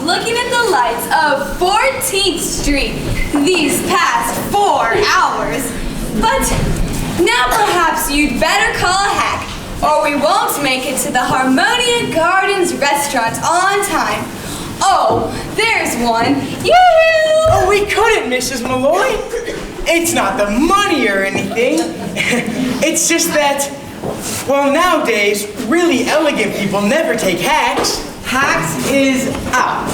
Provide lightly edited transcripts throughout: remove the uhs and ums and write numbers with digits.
looking at the lights of 14th Street these past 4 hours. But now perhaps you'd better call a hack, or we won't make it to the Harmonia Gardens restaurant on time. Oh, there's one. Yoo-hoo! Oh, we couldn't, Mrs. Malloy. It's not the money or anything. It's just that, well, nowadays, really elegant people never take hacks. Hacks is out.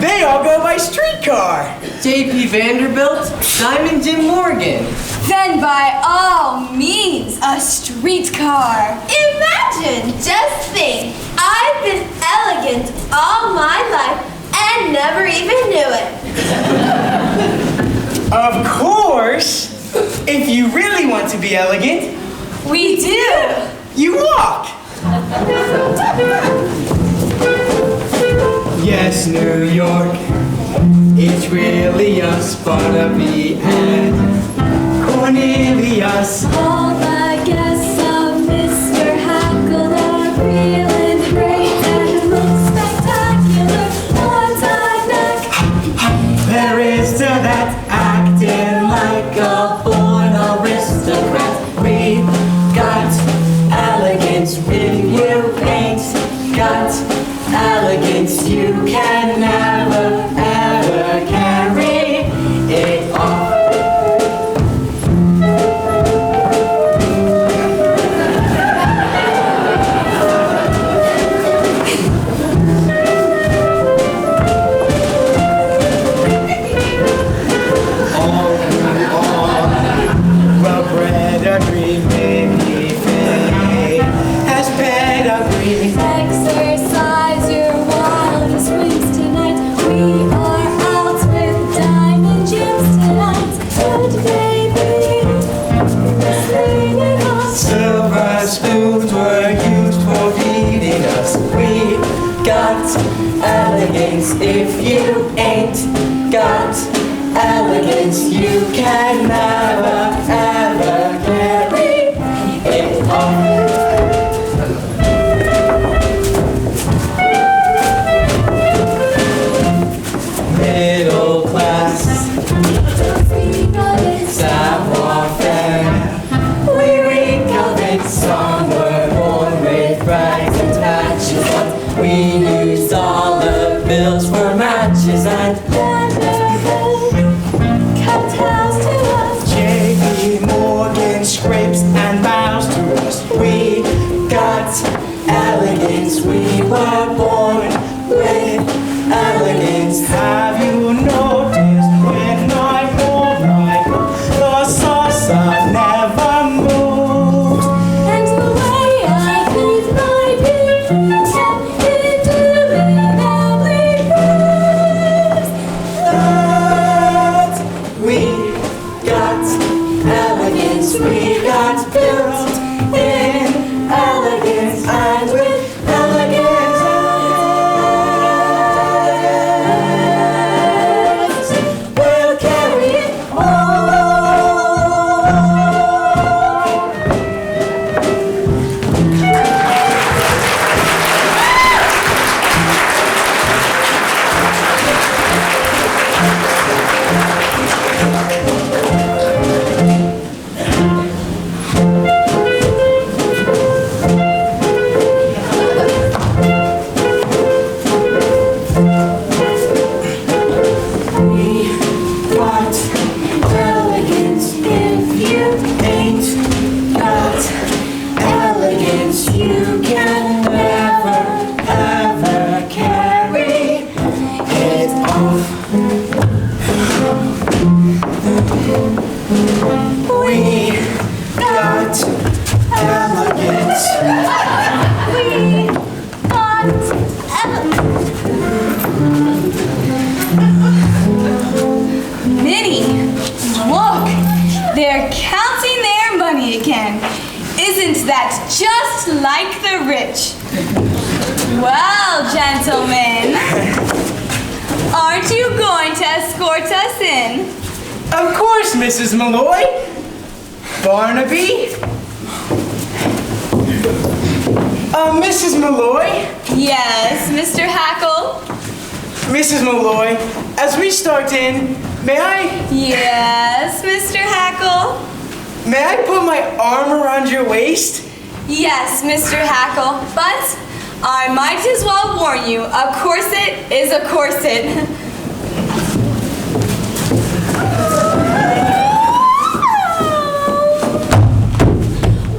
They all go by streetcar. J.P. Vanderbilt, Diamond Jim Morgan. Then by all means, a streetcar. Imagine, just think, I've been elegant all my life and never even knew it. Of course. If you really want to be elegant, We do. you walk. Yes, New York, it's really us, Barnaby and Cornelius. All the guests of Mr. Hackle are real and great and look spectacular on time neck. There is to that acting like a born aristocrat. We got elegance if you ain't got elegance. You can never ever carry it off. Well, pedigree, maybe fate has pedigree. Exercise your wildest wings tonight. We are out with diamond gems tonight. Good baby, singing us. Silver spoons were used for feeding us. We got elegance. If you ain't got elegance, you can never ever carry it off. Middle class, savoir-faire. We reek of it, some were born with rags and patches, but we used dollar bills for matches and Cocktails to us. J.P. Morgan scrapes and bows to us. we got elegance. We were born with elegance. Have you noticed when I hold my cup, the salsa never moves? And the way I keep my beat up into lovely moves. But we got elegance. We got built in elegance and with elegance. We'll carry it all. We got elegance. If you ain't got elegance, you can never ever carry it off. We got elegance. We got Minnie, look, they're counting their money again. Isn't that just like the rich? Well, gentlemen, aren't you going to escort us in? Of course, Mrs. Malloy. Barnaby? Mrs. Malloy? Yes, Mr. Hackle. Mrs. Malloy, as we start in, may I Yes, Mr. Hackle? put my arm around your waist? Yes, Mr. Hackle, but I might as well warn you, a corset is a corset.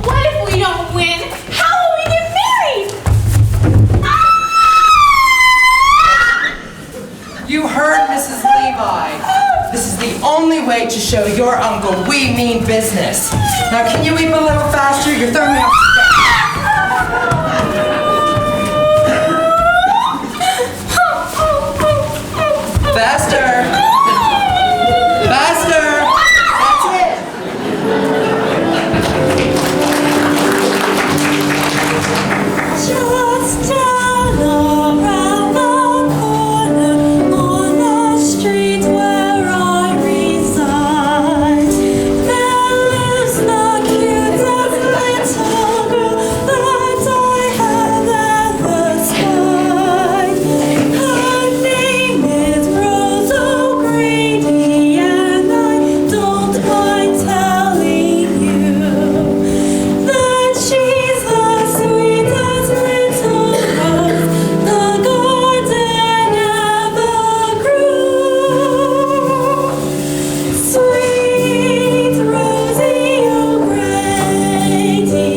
What if we don't win? How will we get married? You heard Mrs. Levi. This is the only way to show your uncle we mean business. Now, can you weep a little faster? You're throwing me off the Faster! Faster! That's it! Just down around the corner on the street where I reside, there lives the cutest little girl that I have ever spied. Her name is Rose O'Grady, and I don't mind telling you that she's the sweetest little rose the garden ever grew. Sweet Rosie O'Grady,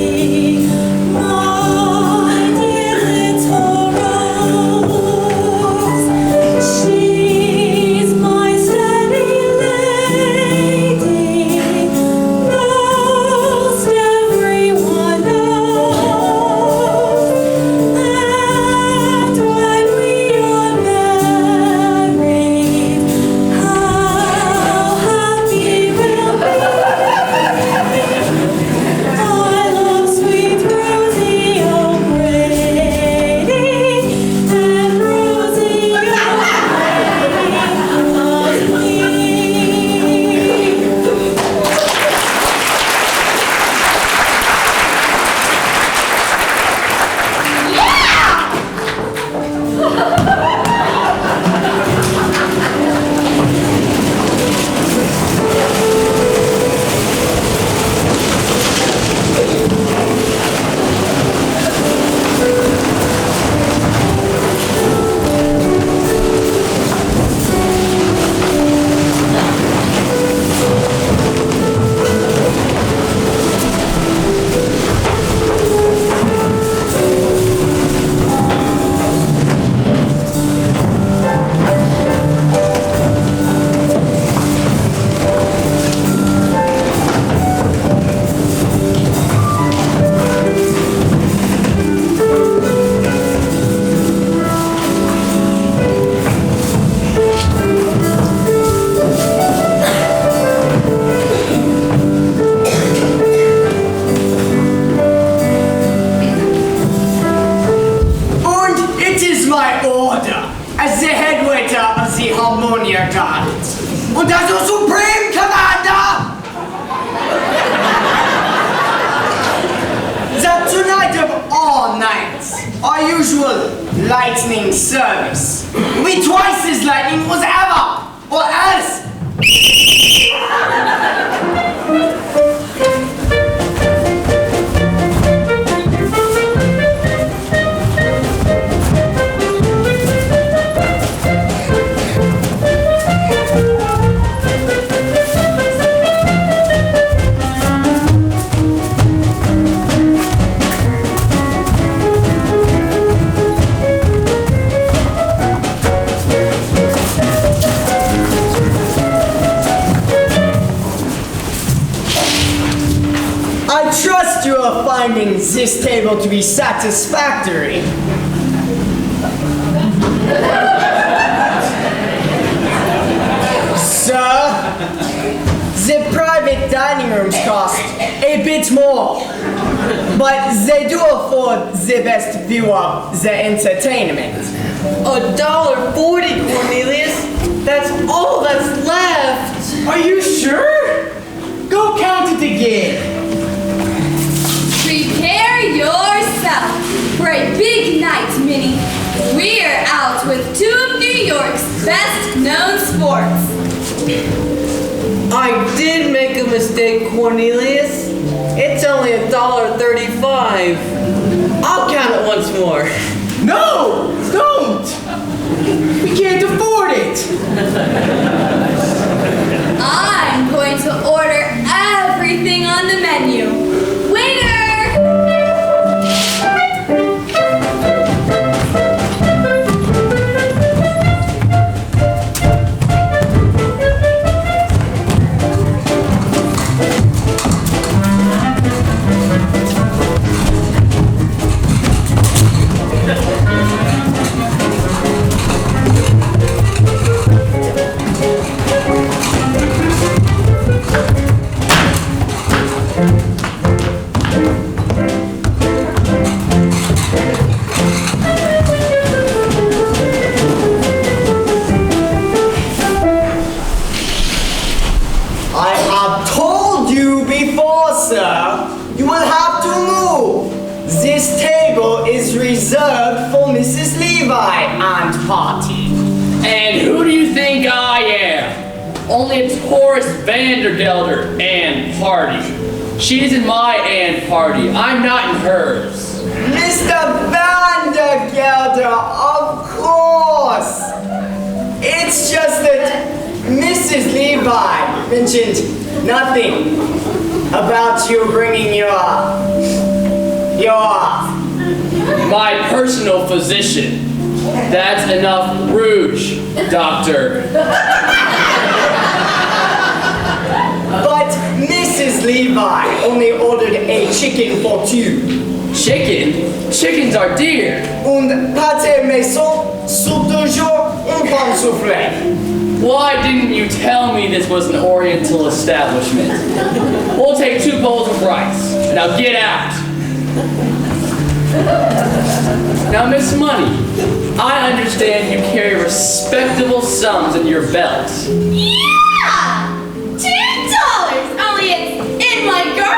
my dear little rose, she's my steady lady. Most everyone knows that when we are married, how happy we'll be. I love sweet Rosie O'Grady, and Rosie O'Grady loves me. Und it is my order as the head waiter of the Harmonia Gardens and as the Supreme Commander that tonight of all nights, our usual lightning service will be twice as lightning as ever, or else. I trust you are finding this table to be satisfactory. Sir, the private dining rooms cost a bit more, but they do afford the best view of the entertainment. $1.40, Cornelius. That's all that's left. Are you sure? Go count it again. Prepare yourself for a big night, Minnie. We're out with two of New York's mistake, Cornelius. It's only $1.35. I'll count it once more. No, don't. We can't afford it. I'm going to order everything on the menu. Waiter! I have told you before, sir, you will have to move. This table is reserved for Mrs. Levi and party. And who do you think I am? Only a tourist Vandergelder and party. She's in my and party. I'm not in hers. Mr. Vandergelder, of course. It's just that Mrs. Levi mentioned nothing about you bringing your My personal physician. That's enough rouge, doctor. But Mrs. Levi only ordered a chicken for two. Chicken? Chickens are dear. Un pâté maison, sous toujours un pain soufflé. Why didn't you tell me this was an Oriental establishment? We'll take 2 bowls of rice. Now get out. Now, Miss Money, I understand you carry respectable sums in your belt. Yeah! $2! Only it's in my garter!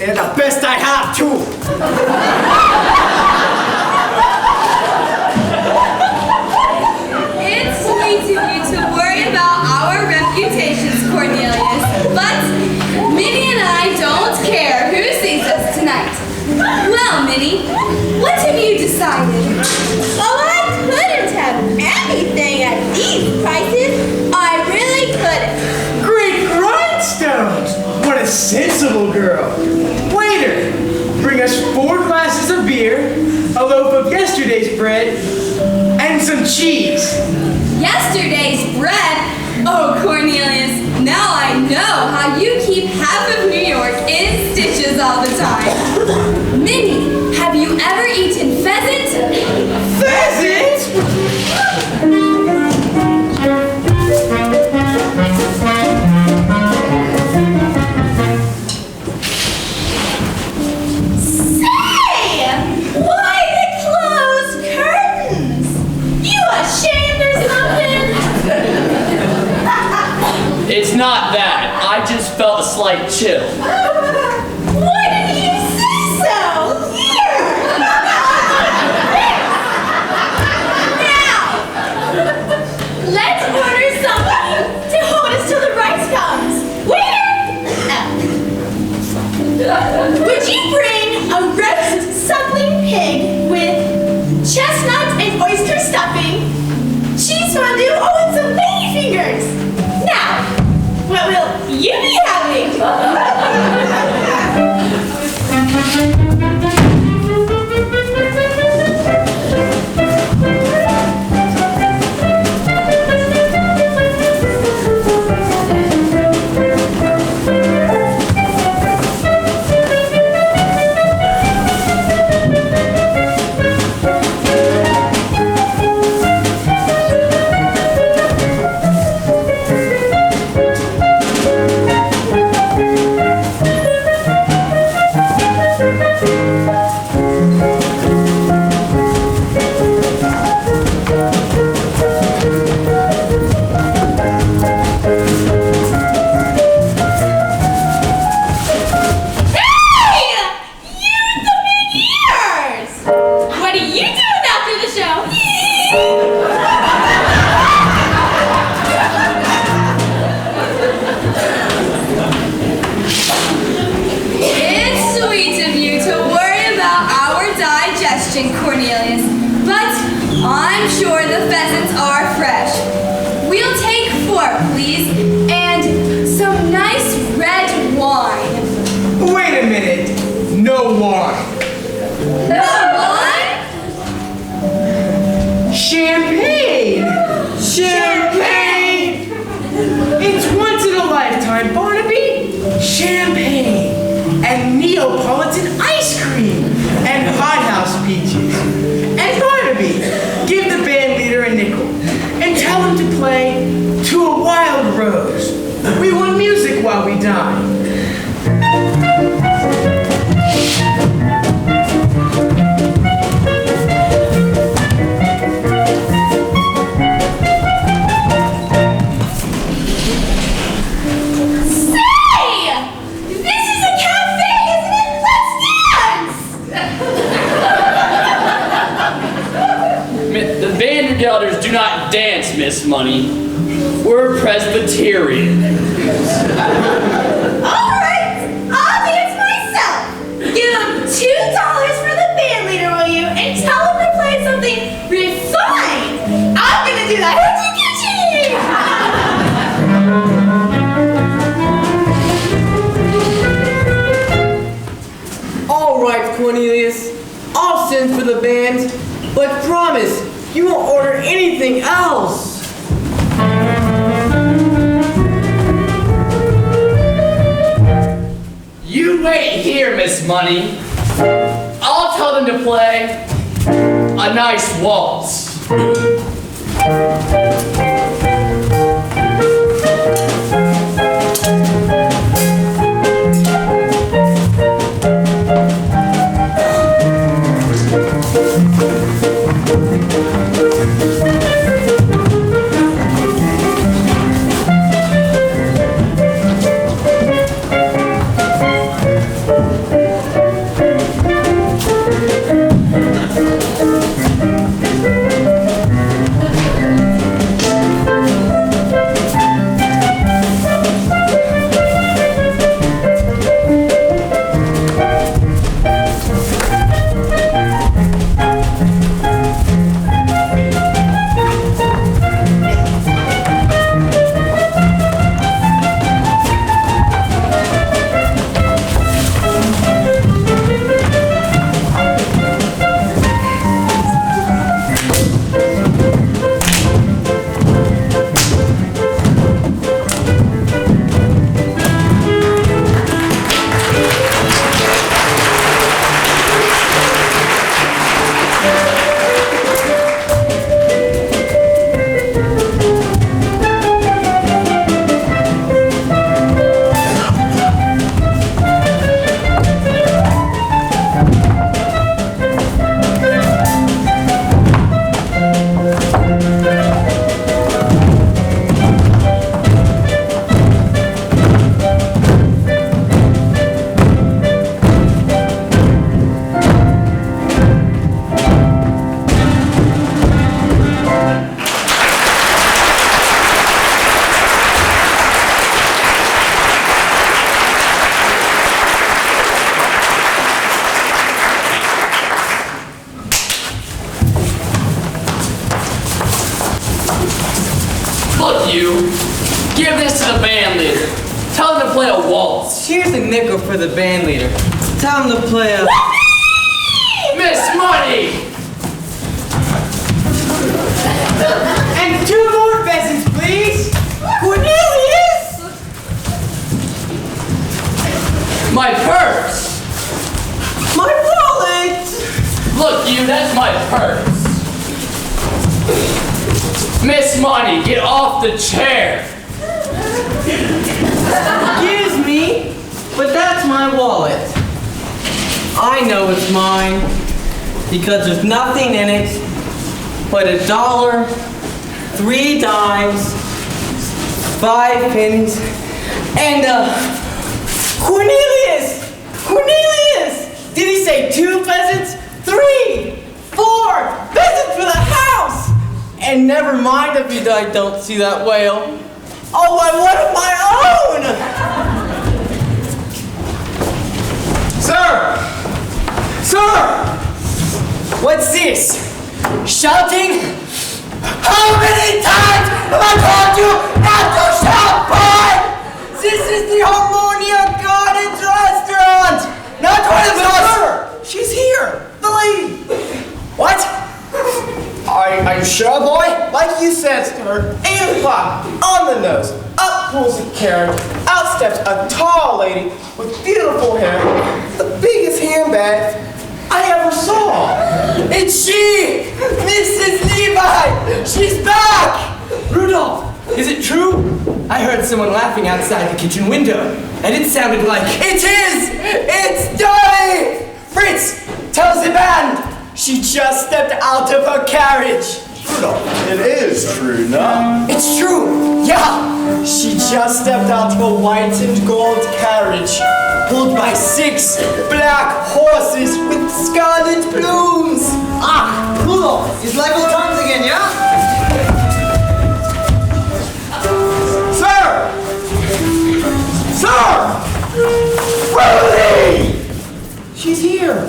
They're the best I have too. It's sweet of you to worry about our reputations, Cornelius, but Minnie and I don't care who sees us tonight. Well, Minnie, what have you decided? Oh, I couldn't have anything at these prices. I really couldn't. Great grindstones! What a sensible girl. Waiter, bring us 4 glasses of beer, a loaf of yesterday's bread, and some cheese. Yesterday's bread? Oh, Cornelius, now I know how you keep half of New York in stitches all the time. Minnie, have you ever eaten pheasant? Pheasant? Say! Why the closed curtains? You ashamed or something? It's not that. I just felt a slight chill. Why didn't you say so? Here! Now! Let's order something to hold us till the rice comes. Waiter! Would you bring a roast suckling pig with chestnuts and oyster stuffing, cheese fondue, oh, and some lady fingers? Now, what will you be having? the wine. The wine? Champagne! Champagne! It's once in a lifetime, Barnaby. Champagne and Neapolitan ice cream and hothouse peaches. And Barnaby, give the band leader a nickel and tell him to play To a Wild Rose. We want music while we dine. Gelders do not dance, Miss Money. We're Presbyterian. All right, I'll dance myself. Give him $2 for the band leader, will you? And tell him to play something refined. I'm gonna do that. All right, Cornelius. I'll send for the band, but promise you won't order anything else. You wait here, Miss Money. I'll tell them to play a nice waltz. Give this to the band leader. Tell him to play a waltz. Here's a nickel for the band leader. Tell him to play a... Miss Money! And 2 more pheasants, please. Cornelius! My purse! My wallet! Look, you, that's my purse. Miss Money, get off the chair. Excuse me, but that's my wallet. I know it's mine because there's nothing in it but $1, 3 dimes, 5 pennies, and Cornelius! Cornelius! Did he say 2 pheasants? 3, 4 pheasants for the house! And never mind if I don't see that whale. Oh, I want my own! Sir! Sir! What's this? Shouting? How many times have I told you not to shout, boy? This is the Harmonia Gardens restaurant, not one of those says to her, 8 o'clock, on the nose. Up pulls a carriage, out steps a tall lady with beautiful hair, the biggest handbag I ever saw. It's she! Mrs. Levi! She's back! Rudolph, is it true? I heard someone laughing outside the kitchen window, and it sounded like... It is! It's Dolly! Fritz, tell the band! She just stepped out of her carriage. Rudolph, it is true, no? It's true, yeah! She just stepped out of a white and gold carriage, pulled by 6 black horses with scarlet plumes. Ah, Rudolph, it's like old times again, yeah? Sir! Sir! Rudy! She's here.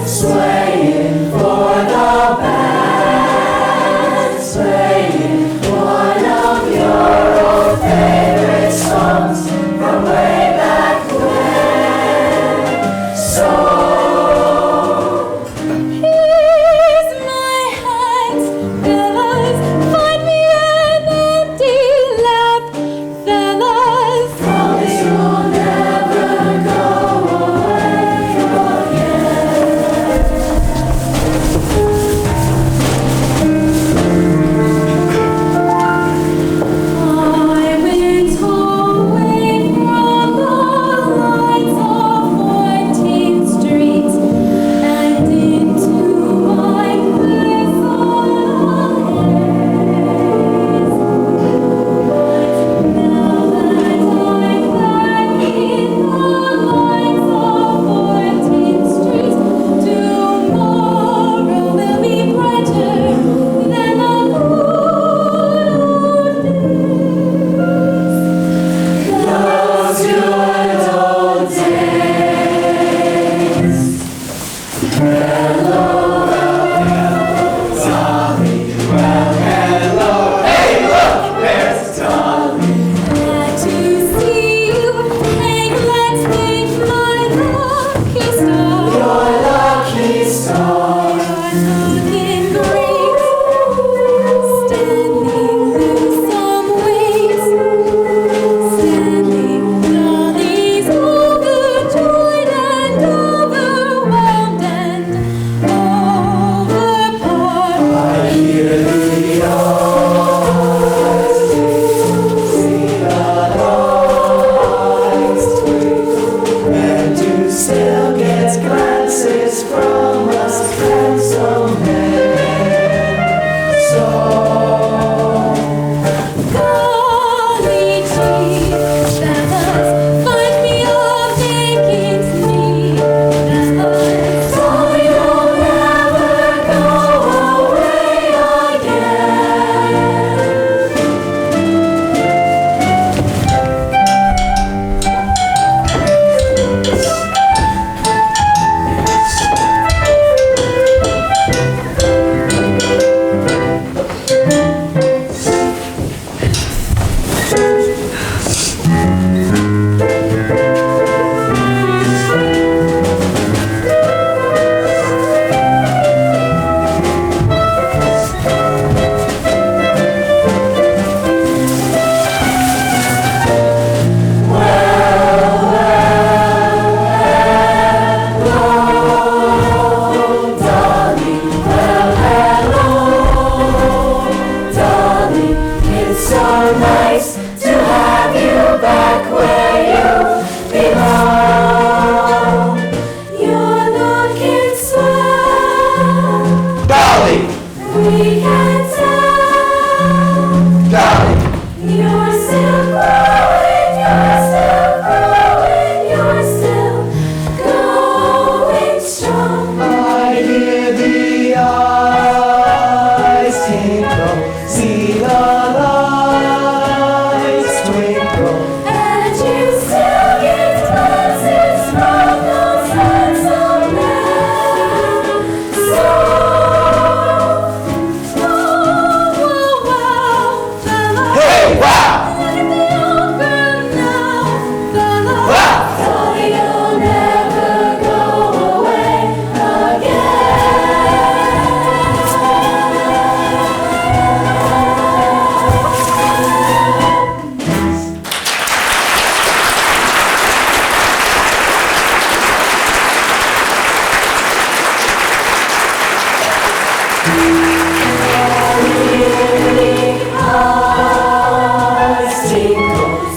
Swaying for the band.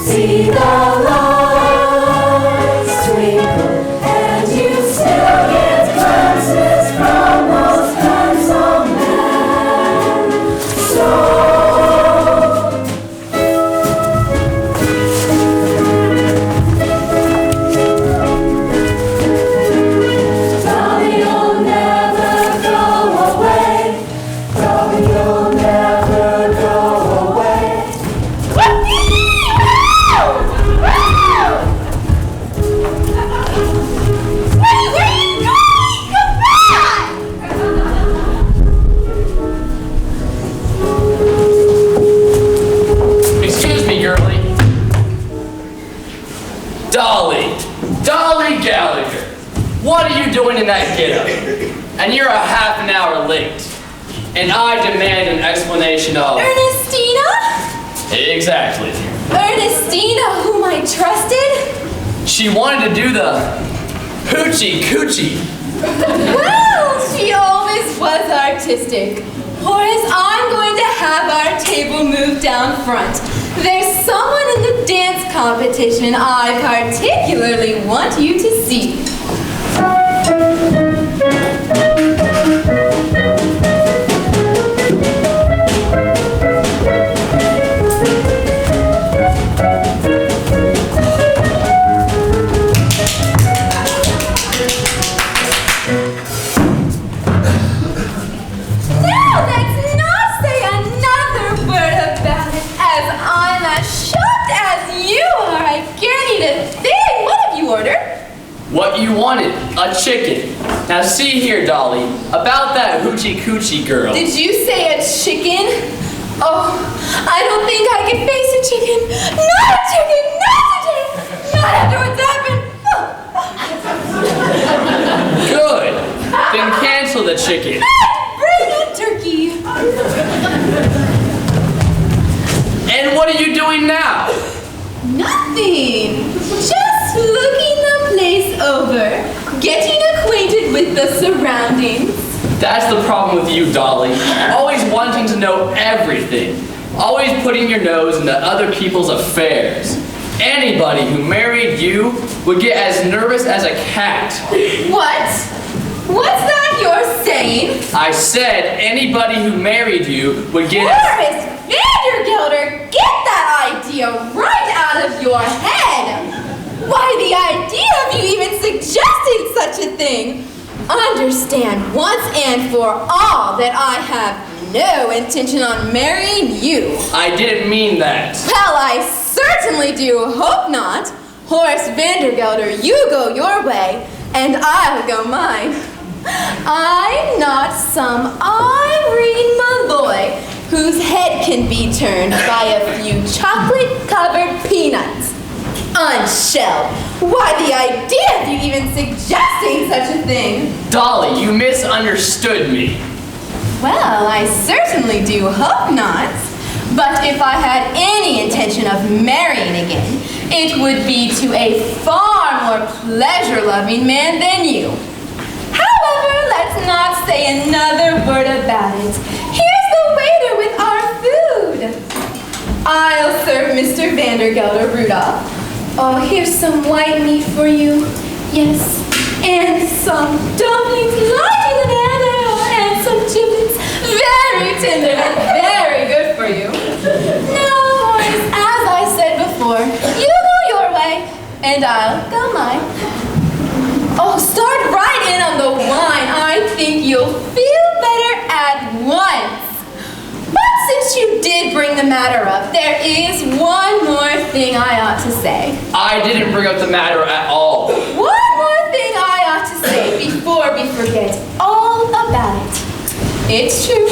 See the lights twinkle, and you still get glimpses from those handsome men. So Dolly, you'll never go away. Dolly, you'll never go away. Excuse me, girlie. Dolly Gallagher. What are you doing in that getup? And you're a half an hour late. And I demand an explanation of... Ernestina? Exactly. Ernestina, whom I trusted? She wanted to do the hoochie coochie. Well, she always was artistic. Horace, I'm going to have our table moved down front. There's someone in the dance competition I particularly want you to see. Now, let's not say another word about it, as I'm as shocked as you are. I can't eat a thing. What have you ordered? What you wanted, a chicken. Now see here, Dolly, about that hoochie coochie girl. Did you say a chicken? Oh, I don't think I can face a chicken. Not a chicken, not today. Not after what's happened. Good. Then cancel the chicken. Bring a turkey. And what are you doing now? Nothing. Just looking the place over. Getting acquainted with the surroundings. That's the problem with you, Dolly. Always wanting to know everything. Always putting your nose into other people's affairs. Anybody who married you would get as nervous as a cat. What? What's that you're saying? I said anybody who married you would get Horace Vandergelder, get that idea right out of your head! Why, the idea of you even suggesting such a thing! Understand once and for all that I have no intention on marrying you. I didn't mean that. Well, I certainly do hope not. Horace Vandergelder, you go your way, and I'll go mine. I'm not some Irene Malloy whose head can be turned by a few chocolate-covered peanuts. Unshelled. Why, the idea of you even suggesting such a thing. Dolly, you misunderstood me. Well, I certainly do hope not. But if I had any intention of marrying again, it would be to a far more pleasure-loving man than you. However, let's not say another word about it. Here's the waiter with our food. I'll serve Mr. Vandergelder, Rudolph. Oh, here's some white meat for you. Yes, and some dumplings, light in banana, and some chitlins, very tender and very good for you. Now, Horace, as I said before, you go your way, and I'll go mine. Oh, start right in on the wine. I think you'll feel better at once. But since you did bring the matter up, there is one more thing I ought to say. I didn't bring up the matter at all. One more thing I ought to say before we forget all about it. It's true.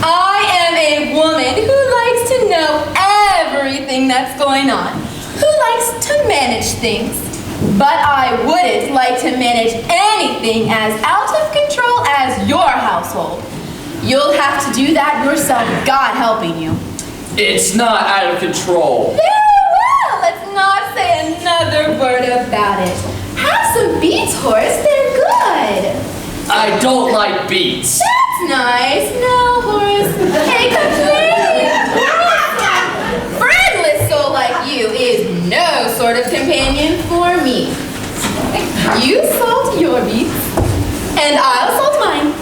I am a woman who likes to know everything that's going on, who likes to manage things. But I wouldn't like to manage anything as out of control as your household. You'll have to do that yourself, God helping you. It's not out of control. Very well, let's not say another word about it. Have some beets, Horace, they're good. I don't like beets. That's nice. Now, Horace, take a plate. Friendless soul like you is no sort of companion for me. You salt your beets, and I'll salt mine.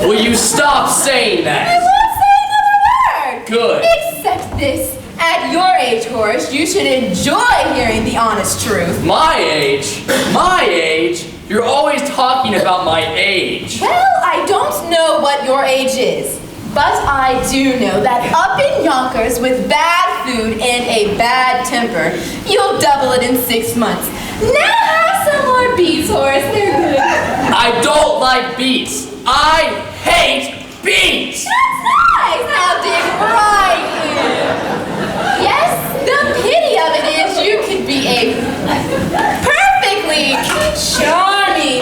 Will you stop saying I that? won't say another word. Good. Except this. At your age, Horace, you should enjoy hearing the honest truth. My age? My age? You're always talking about my age. Well, I don't know what your age is, but I do know that up in Yonkers with bad food and a bad temper, you'll double it in 6 months. Now have some more beets, Horace. They're good. I don't like beets. I hate beets. That's nice. Now dig right in. Yes, the pity of it is you could be a perfectly charming,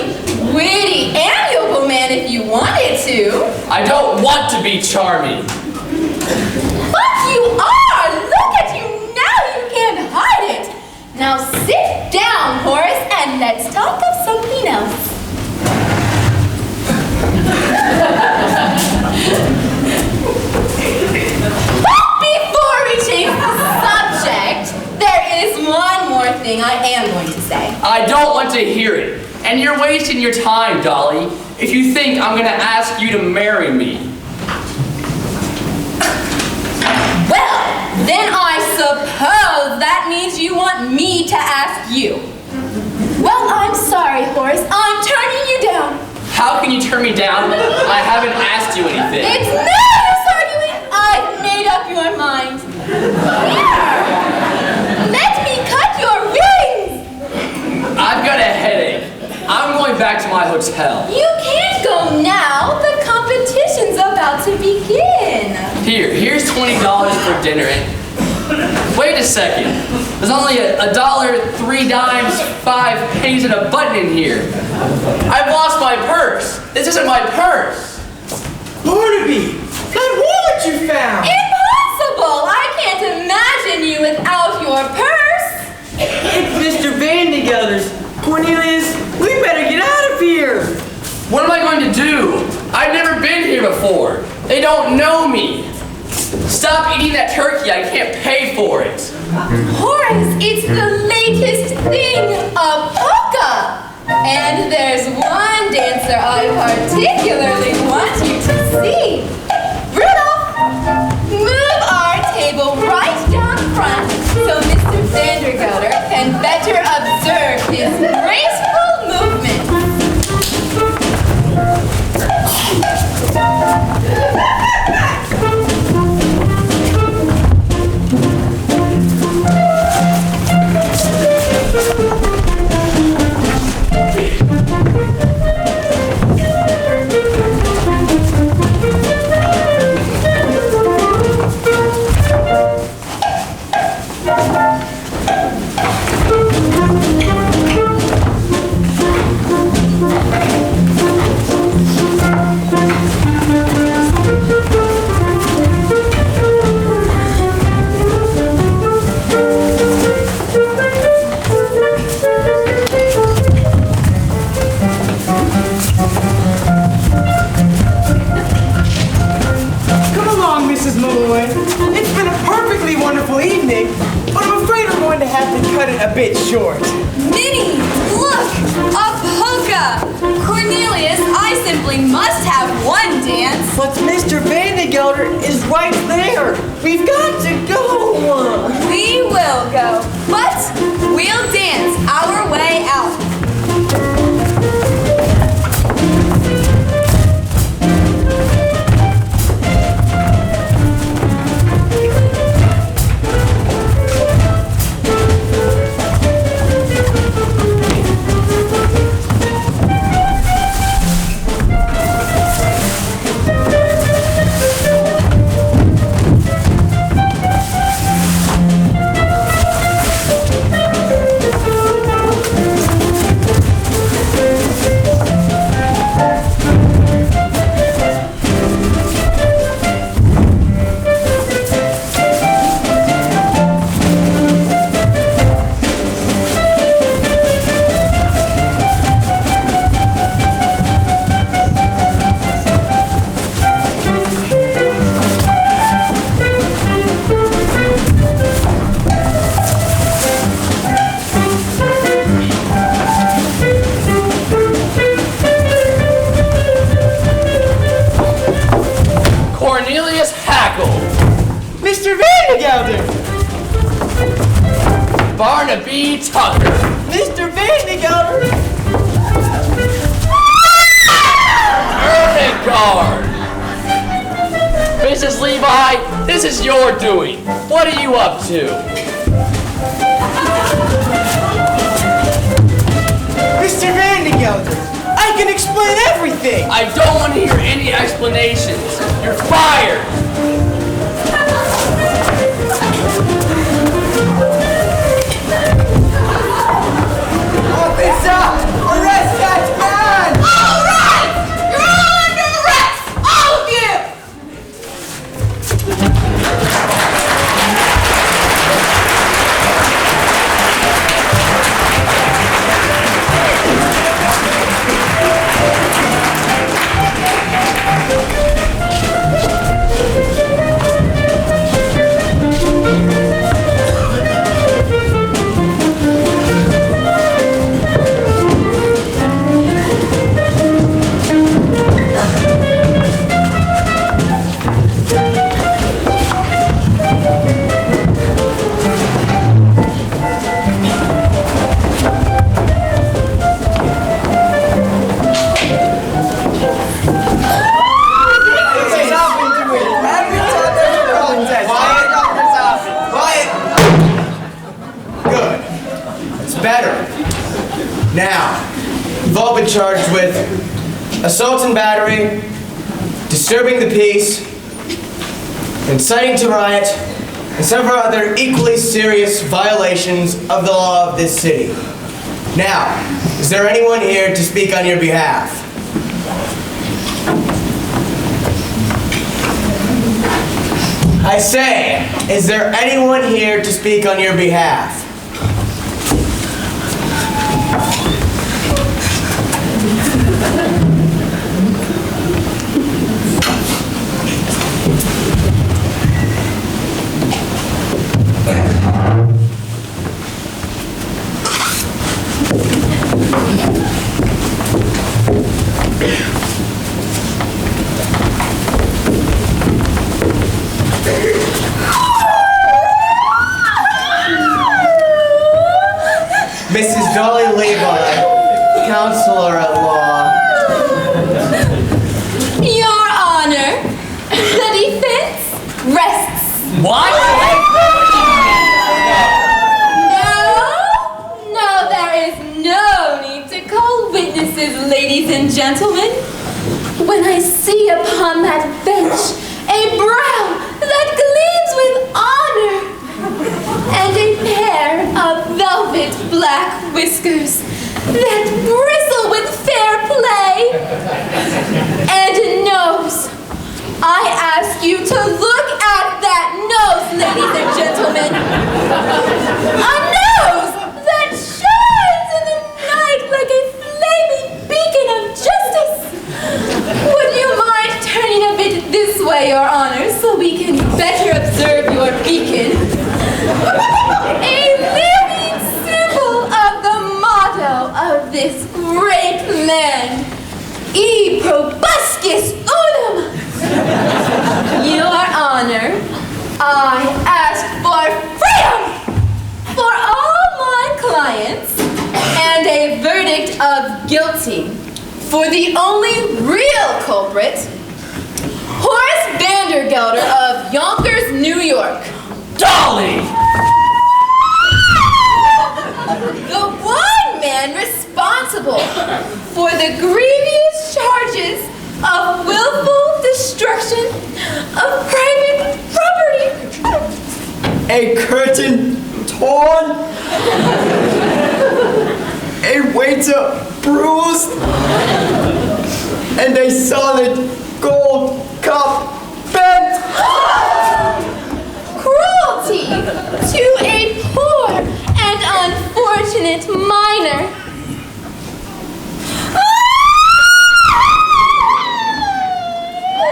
witty, amiable man if you wanted to. I don't want to be charming. But you are! Look at you now! You can't hide it! Now sit down, Horace, and let's talk of something else. But before we change the subject, there is one more thing I am going to say. I don't want to hear it. And you're wasting your time, Dolly, if you think I'm gonna ask you to marry me. Well, then I suppose that means you want me to ask you. Well, I'm sorry, Horace. I'm turning you down. How can you turn me down? I haven't asked you anything. It's no use arguing. I've made up your mind. Here! Let me cut your rings! I've got a headache. I'm going back to my hotel. You can't go now. The competition's about to begin. Here's $20 for dinner. And wait a second. There's only a dollar, 3 dimes, 5 pennies, and a button in here. I've lost my purse. This isn't my purse. Barnaby, that wallet you found! Impossible! I can't imagine you without your purse. It's Mr. Vandegelder's. Cornelius, we better get out of here. What am I going to do? I've never been here before. They don't know me. Stop eating that turkey. I can't pay for it. Horace, it's the latest thing, a polka. And there's one dancer I particularly want you to see. Rudolph, move our table right down front so Mr. Vandergelder can better observe his graceful movements. cut it a bit short. Minnie, look! A polka! Cornelius, I simply must have one dance. But Mr. Vandegelder is right there. We've got to go. We will go, but we'll dance our way out. Cornelius Hackle. Mr. Vandegelder! Barnaby Tucker. Mr. Vandegelder! Ermengarde. Mrs. Levi, this is your doing. What are you up to? Mr. Vandegelder, I can explain everything! I don't want to hear any explanations. You're fired. Officer! Arrest that man! All right! You're all under arrest! All of you! Now, you've all been charged with assault and battery, disturbing the peace, inciting to riot, and several other equally serious violations of the law of this city. Now, is there anyone here to speak on your behalf? I say, is there anyone here to speak on your behalf? Mrs. Dolly Levi, counselor at law. Your Honor, the defense rests. What? No, there is no need to call witnesses, ladies and gentlemen. When I see upon that bench a brow that gleams with honor and a pair of velvet black whiskers that bristle with fair play and a nose, I ask you to look at that nose, ladies and gentlemen. A nose that shines in the night like a flaming beacon of justice. Would you mind turning a bit this way, Your Honor, so we can better observe your beacon? A living symbol of the motto of this great land, E probuscus unum. Your Honor, I ask for freedom for all my clients and a verdict of guilty for the only real culprit, Horace Vandergelder of Yonkers, New York. Dolly! The one man responsible for the grievous charges of willful destruction of private property. A curtain torn, a waiter bruised, and a solid gold cup bent. Cruelty to a poor and unfortunate minor.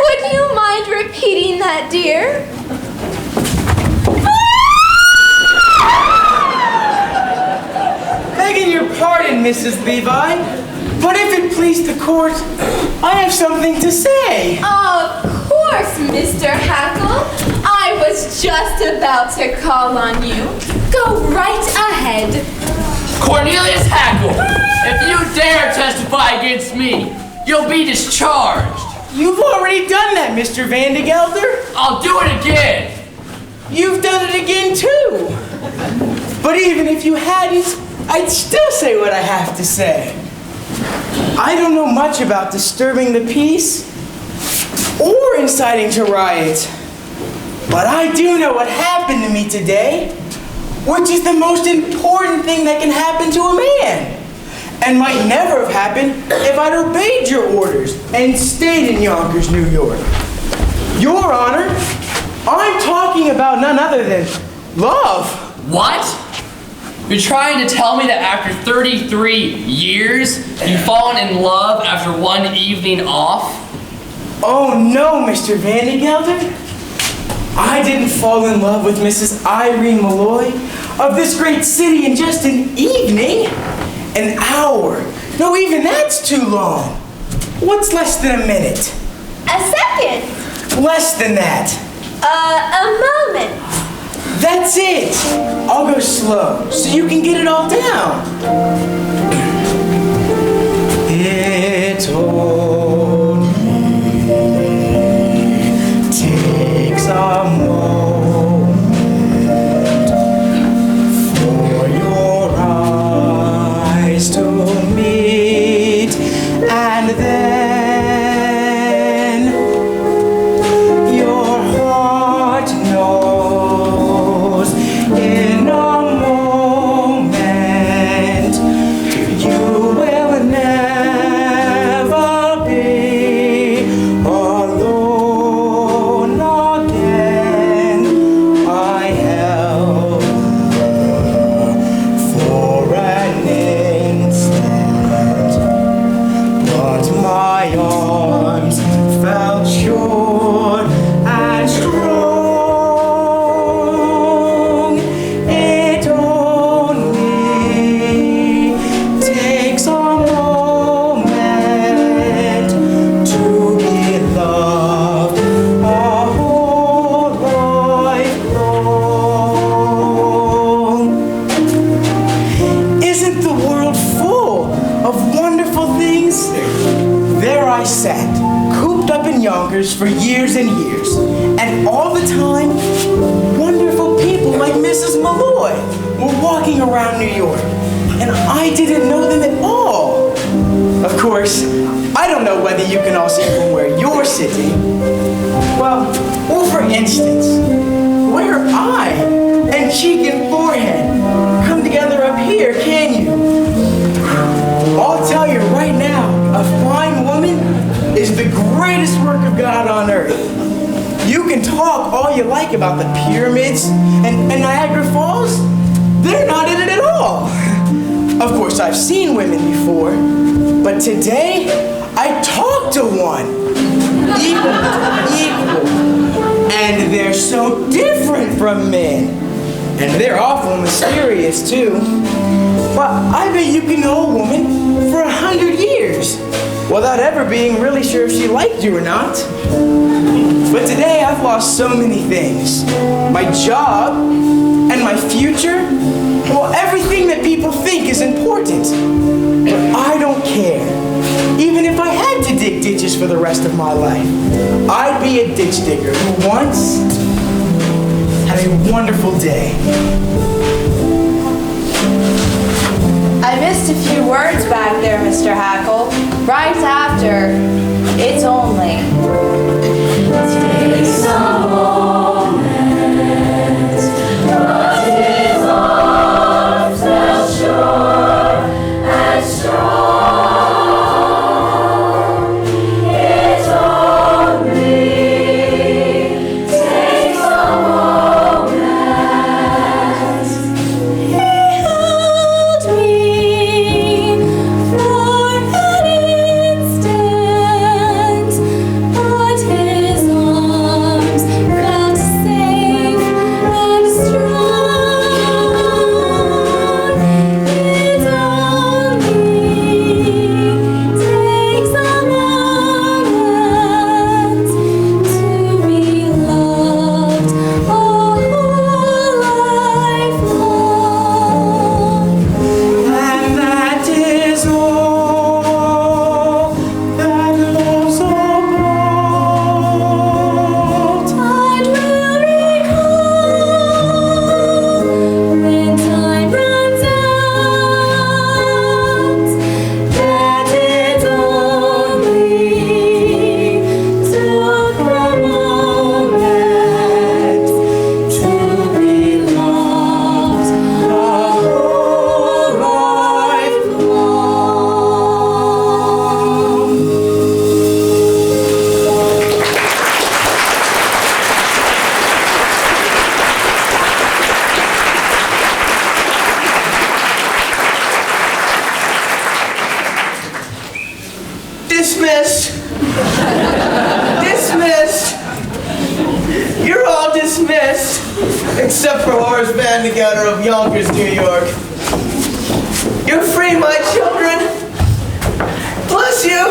Would you mind repeating that, dear? Begging your pardon, Mrs. Levi. But if it please the court, I have something to say. Of course, Mr. Hackle. I was just about to call on you. Go right ahead. Cornelius Hackle, if you dare testify against me, you'll be discharged. You've already done that, Mr. Vandegelder. I'll do it again. You've done it again, too. But even if you hadn't, I'd still say what I have to say. I don't know much about disturbing the peace or inciting to riot. But I do know what happened to me today, which is the most important thing that can happen to a man. And might never have happened if I'd obeyed your orders and stayed in Yonkers, New York. Your Honor, I'm talking about none other than love. What? You're trying to tell me that after 33 years, you've fallen in love after one evening off? Oh no, Mr. Vandegelder. I didn't fall in love with Mrs. Irene Malloy of this great city in just an evening. An hour. No, even that's too long. What's less than a minute? A second. Less than that. A moment. That's it. I'll go slow so you can get it all down. It only takes a moment for your eyes to meet, and then your heart knows in a moment you will never be alone again. I held her for an instant, but my arms felt sure and strong. It only takes a moment to be loved a whole life long. Isn't the world full of wonderful things? There I sat, cooped up in Yonkers for years and years, and all the time, wonderful people like Mrs. Malloy were walking around New York, and I didn't know them at all. Of course, I don't know whether you can all see from where you're sitting. Well, for instance, where eye and cheek and forehead come together up here, can you? I'll tell you right now, a fine woman is the greatest work of God on earth. You can talk all you like about the pyramids and Niagara Falls. They're not in it at all. Of course, I've seen women before, but today I talked to one. Equal to equal. And they're so different from men. And they're awful mysterious too. But I bet you can know a woman for 100 years without ever being really sure if she liked you or not. But today I've lost so many things. My job and my future. Well, everything that people think is important. But I don't care. Even if I had to dig ditches for the rest of my life, I'd be a ditch digger who once had a wonderful day. I missed a few words back there, Mr. Hackle. Right after, it's only. Takes a moment, but his arms felt sure and strong. It only takes a moment. He held me for an instant, but his first band together of Yonkers, New York. You're free, my children. Bless you.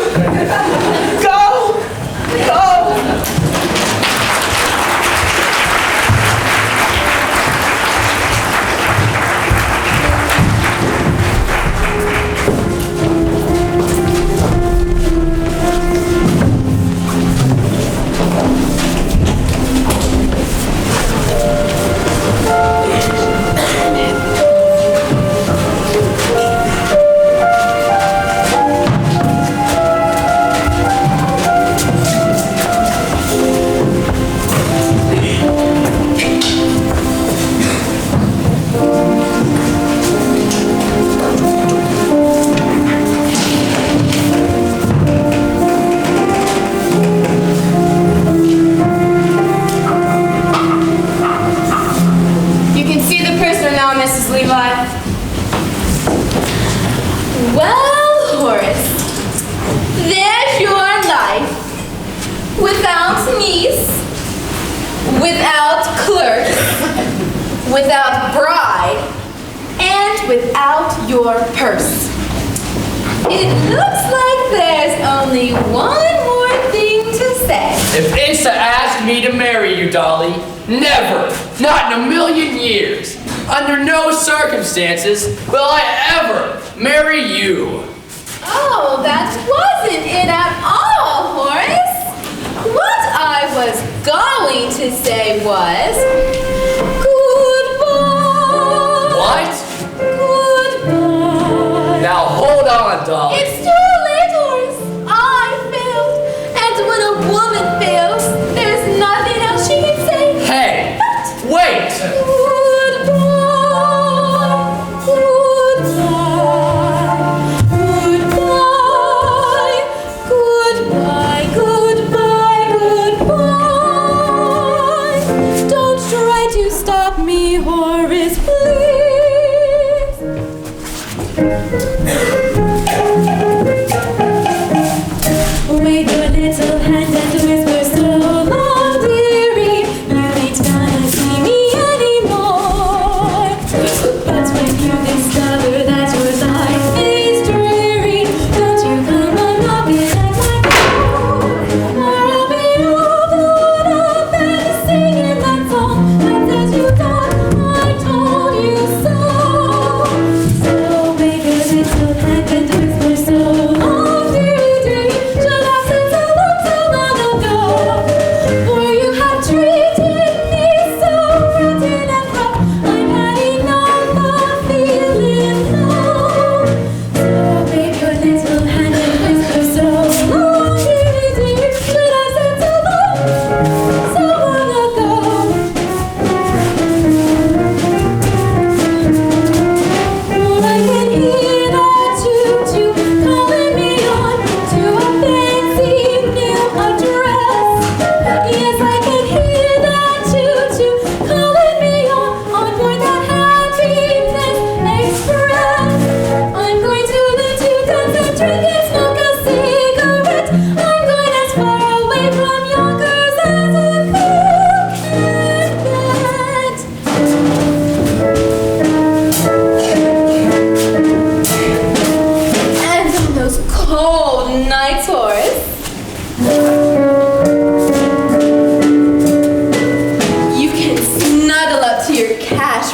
Go. Go. without clerks, without bride, and without your purse. It looks like there's only one more thing to say. If it's to ask me to marry you, Dolly, never, not in a million years, under no circumstances will I ever marry you. Oh, that wasn't it at all, Horace. What I was going to say was, goodbye. What? Goodbye. Now hold on, Dolly. It's too late, Horace. I failed. And when a woman fails, there's nothing else she can say. Hey, but wait.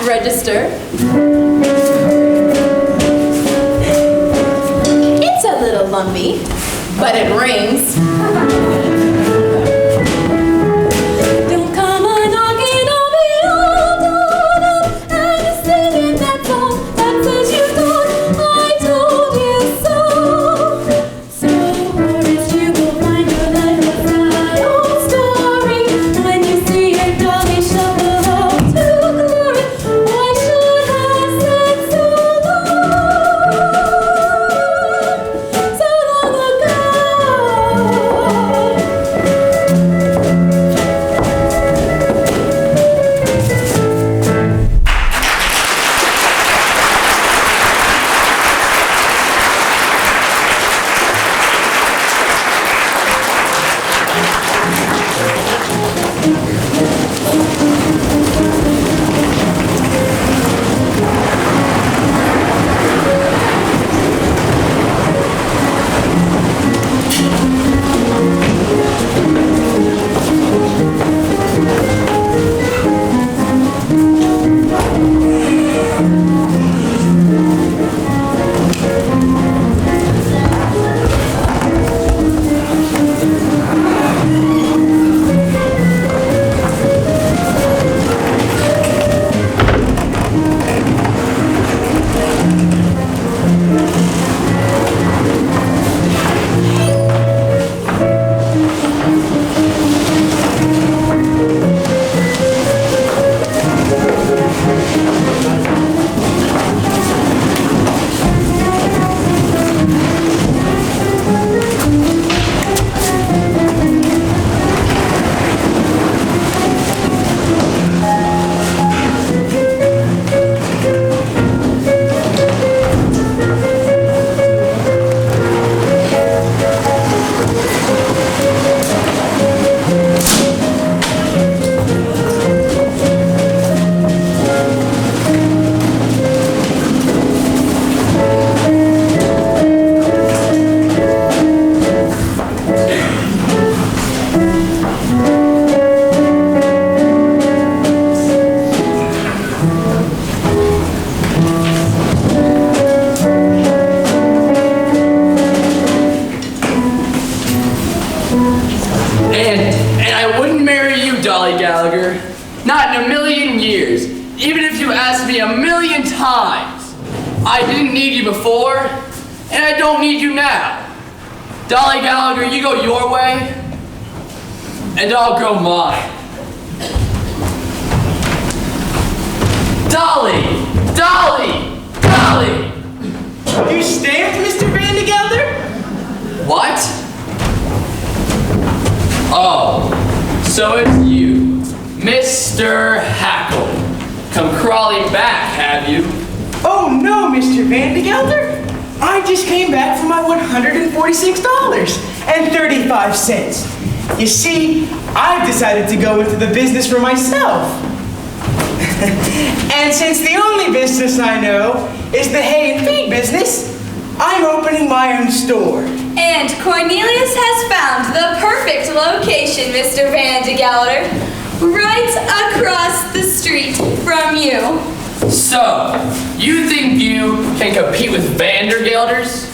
Register. It's a little lumpy, but it rings. Don't come a knocking, I'll be all done up and singing that song that says you don't. I told you so. So, Horace, you will find your life a sad old story when you see your dolly shuffle out to glory. Why should I said so long ago? Gallagher. Not in a million years. Even if you asked me 1,000,000 times. I didn't need you before, and I don't need you now. Dolly Gallagher, you go your way, and I'll go mine. Dolly! Dolly! Dolly! You stamped, Mr. Vandegelder? What? Oh, so it's you, Mr. Hackle. Come crawling back, have you? Oh no, Mr. Vandegelder. I just came back for my $146.35. You see, I've decided to go into the business for myself. And since the only business I know is the hay and feed business, I'm opening my own store. And Cornelius has found the perfect location, Mr. Vandegelder. Right across the street from you. So, you think you can compete with Vandergelders?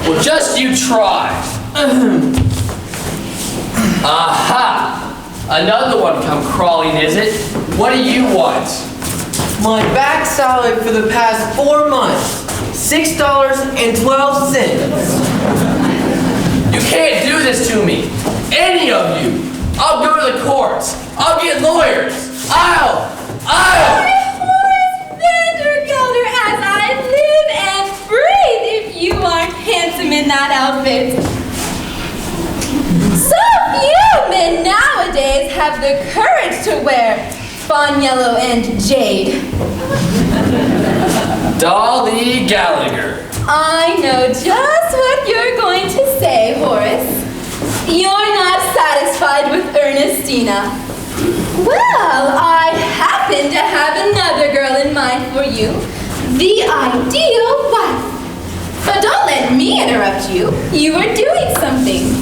Well, just you try. Aha! Another one come crawling, is it? What do you want? My back salad for the past 4 months, $6.12. You can't do this to me. Any of you. I'll go to the courts. I'll get lawyers. I'll. Horace Vandergelder, as I live and breathe, if you aren't handsome in that outfit. So few men nowadays have the courage to wear fawn yellow and jade. Dolly Gallagher. I know just what you're going to say, Horace. You're not satisfied with Ernestina. Well, I happen to have another girl in mind for you. The ideal wife. But don't let me interrupt you. You were doing something.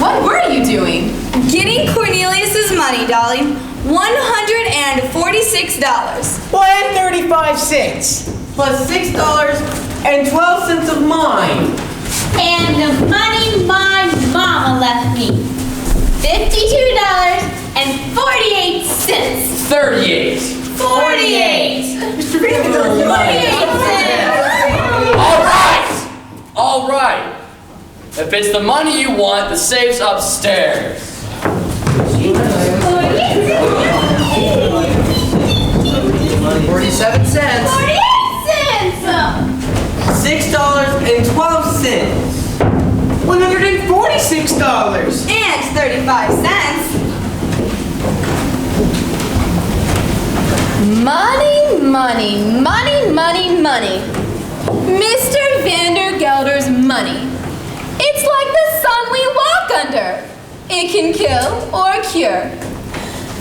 What were you doing? Getting Cornelius's money, Dolly. $146. Why, 35 cents? Plus $6.12 of mine. And the money my mama left me. $52.48. 38. 48. Mr. Vandegelder, 48 cents. All right. If it's the money you want, the safe's upstairs. 47 cents. 48 cents. $6.12. $146. And 35 cents. Money, money, money, money, money. Mr. Vandergelder's money. It's like the sun we walk under. It can kill or cure.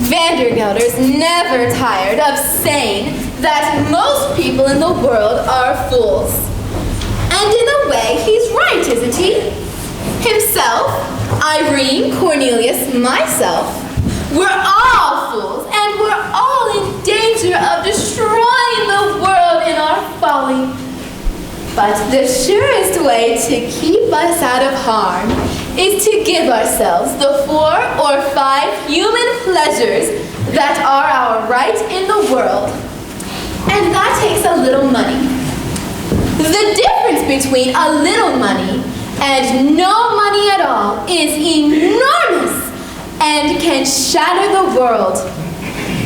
Vandergelder's never tired of saying that most people in the world are fools. And in a way, he's right, isn't he? Himself, Irene, Cornelius, myself. We're all fools, and we're all in danger of destroying the world in our folly. But the surest way to keep us out of harm is to give ourselves the 4 or 5 human pleasures that are our right in the world. And that takes a little money. The difference between a little money and no money at all is enormous and can shatter the world.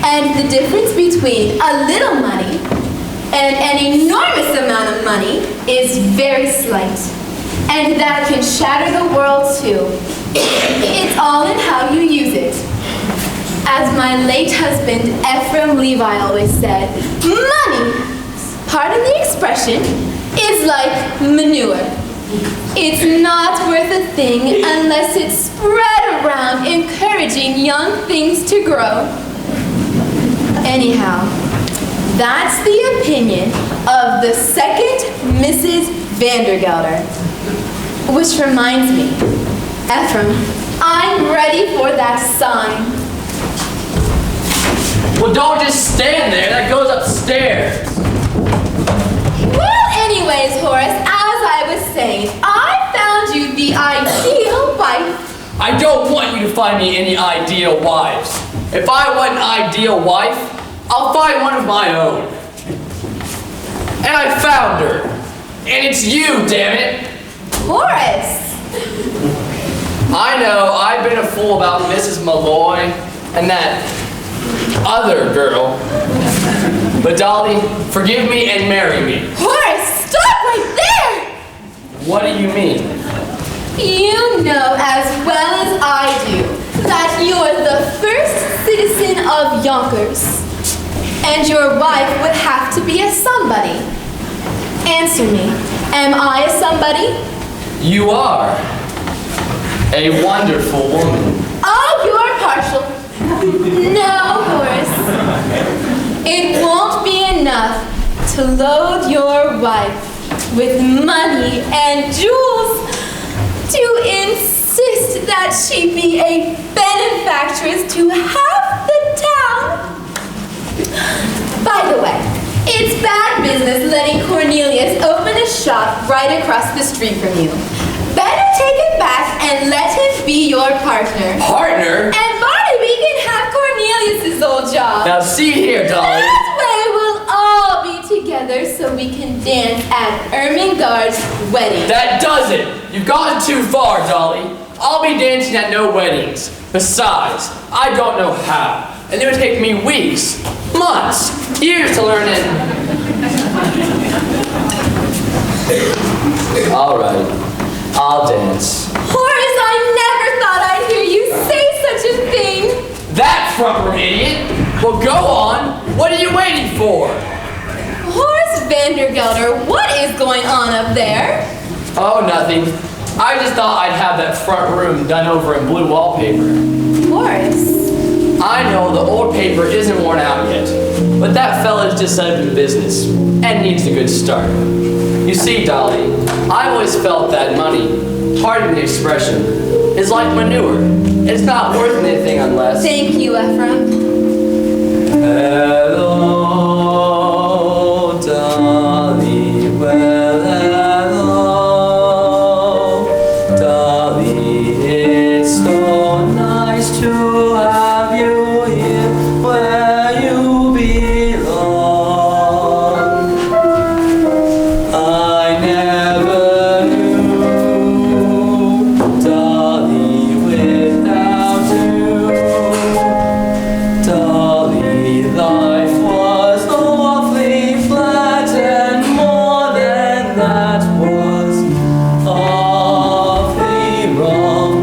And the difference between a little money and an enormous amount of money is very slight. And that can shatter the world too. It's all in how you use it. As my late husband, Ephraim Levi, always said, money, pardon the expression, is like manure. It's not worth a thing unless it's spread around encouraging young things to grow. Anyhow, that's the opinion of the second Mrs. Vandergelder. Which reminds me, Ephraim, I'm ready for that sign. Well, don't just stand there. That goes upstairs. Well, anyways, Horace, as I was saying, I found you the ideal wife. I don't want you to find me any ideal wives. If I want an ideal wife, I'll find one of my own. And I found her. And it's you, damn it. Horace! I know I've been a fool about Mrs. Malloy and that other girl. But Dolly, forgive me and marry me. Horace, stop right there! What do you mean? You know as well as I do that you're the first citizen of Yonkers. And your wife would have to be a somebody. Answer me, am I a somebody? You are a wonderful woman. Oh, you're partial. No, Horace. It won't be enough to load your wife with money and jewels to insist that she be a benefactress to half the town. By the way, it's bad business letting Cornelius open a shop right across the street from you. Better take it back and let him be your partner. Partner? And Barnaby can have Cornelius's old job. Now see here, Dolly. That way we'll all be together so we can dance at Ermengarde's wedding. That does it. You've gone too far, Dolly. I'll be dancing at no weddings. Besides, I don't know how. And it would take me weeks, months, years to learn it. All right, I'll dance. Horace, I never thought I'd hear you say such a thing. That front room idiot. Well, go on. What are you waiting for? Horace Vandergelder, what is going on up there? Oh, nothing. I just thought I'd have that front room done over in blue wallpaper. Horace. I know the old paper isn't worn out yet, but that fella's just set up in business and needs a good start. You see, Dolly, I've always felt that money, pardon the expression, is like manure. It's not worth anything unless... Thank you, Ephraim. Hello, Dolly, well, hello, Dolly, it's so nice to have you here where you belong. I never knew, Dolly, without you. Dolly, life was awfully flat, and more than that was awfully wrong.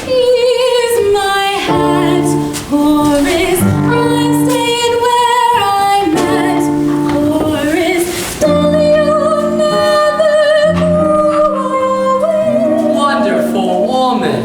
Here's my hat, Horace. I'm staying where I'm at. Horace, Dolly, you'll never go away. Wonderful woman.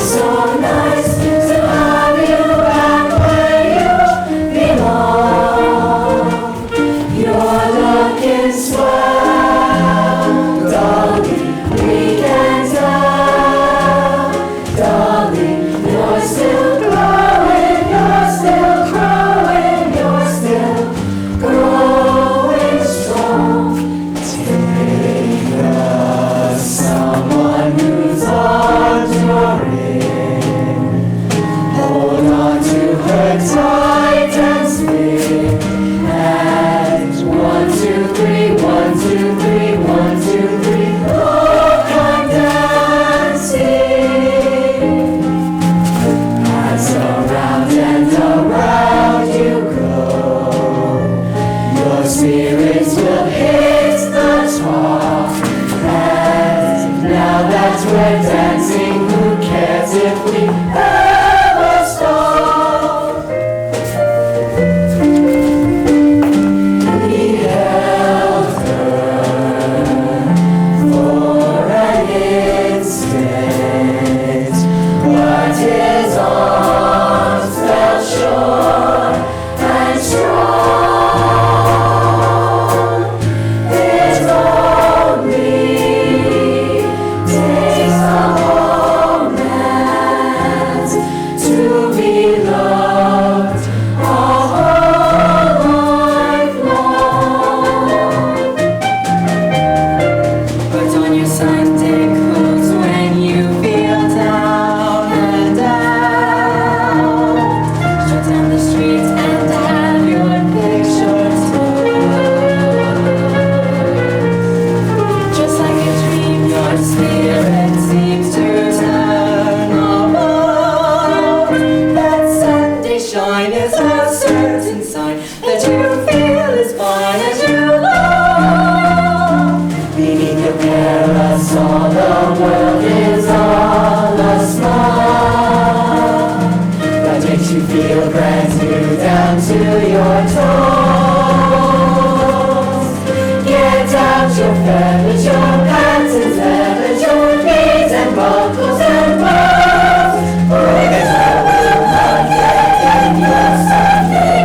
So nice to have you back where you belong. You're looking swell, Dolly. We can tell, Dolly. You're still growing, you're still growing, you're still growing strong. Take us someone who's adoring. Hold on to her tight and swing. And 1, 2, 3, 1, 2, 3, 1, 2, 3. Oh, come dancing. As around and around you go, your spirits will hit the top. And now that we're dancing, who cares if we ever stop? We held her tell us all the world is all a smile that makes you feel brand new down to your toes. Get out your feathers, your pants and feathers, your beads and buckles and bows. For there's no room again in your Sunday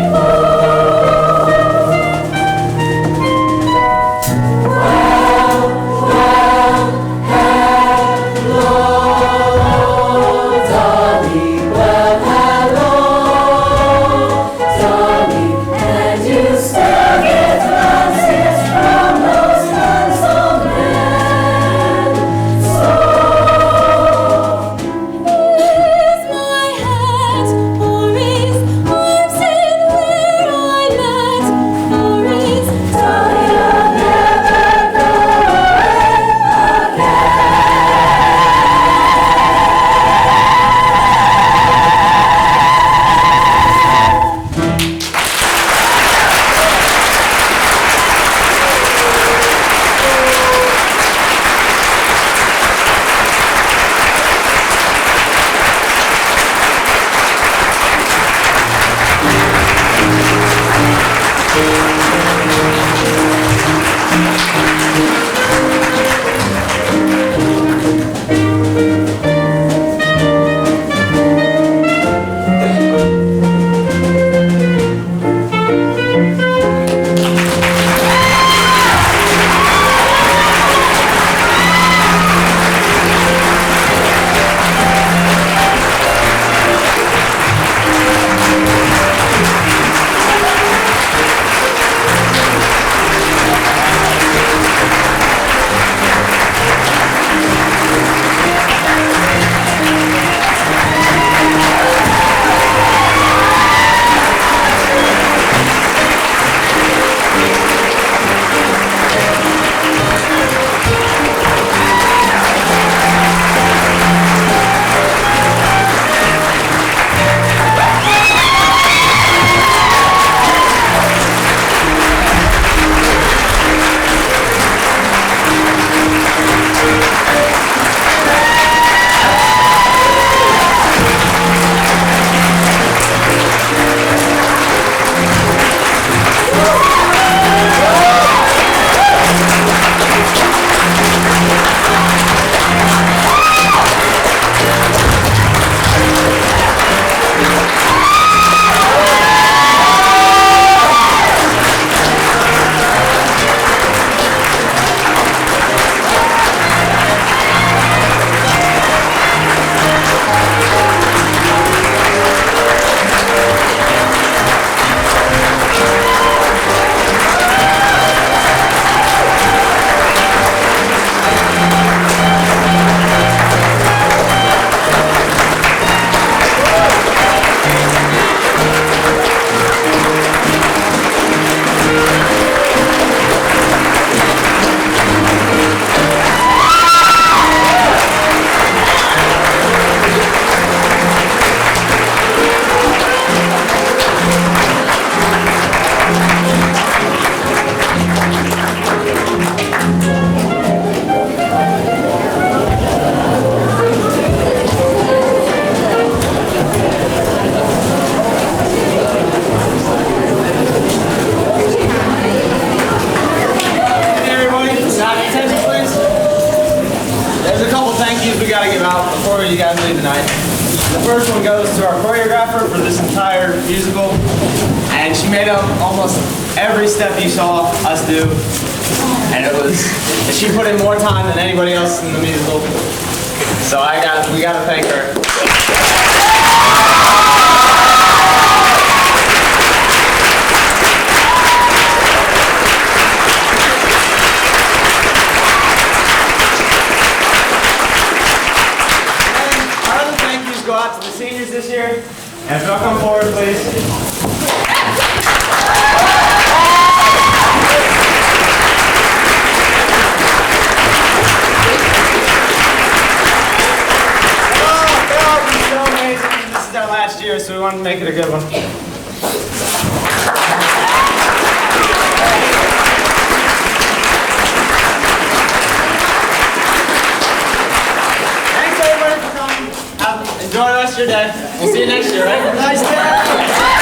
The first one goes to our choreographer for this entire musical, and she made up almost every step you saw us do, and she put in more time than anybody else in the musical. So we gotta thank her. Go out to the seniors this year, and if you'll come forward, please. They're all so amazing. This is our last year, so we wanted to make it a good one. your day. We'll see you next year, right? Nice day.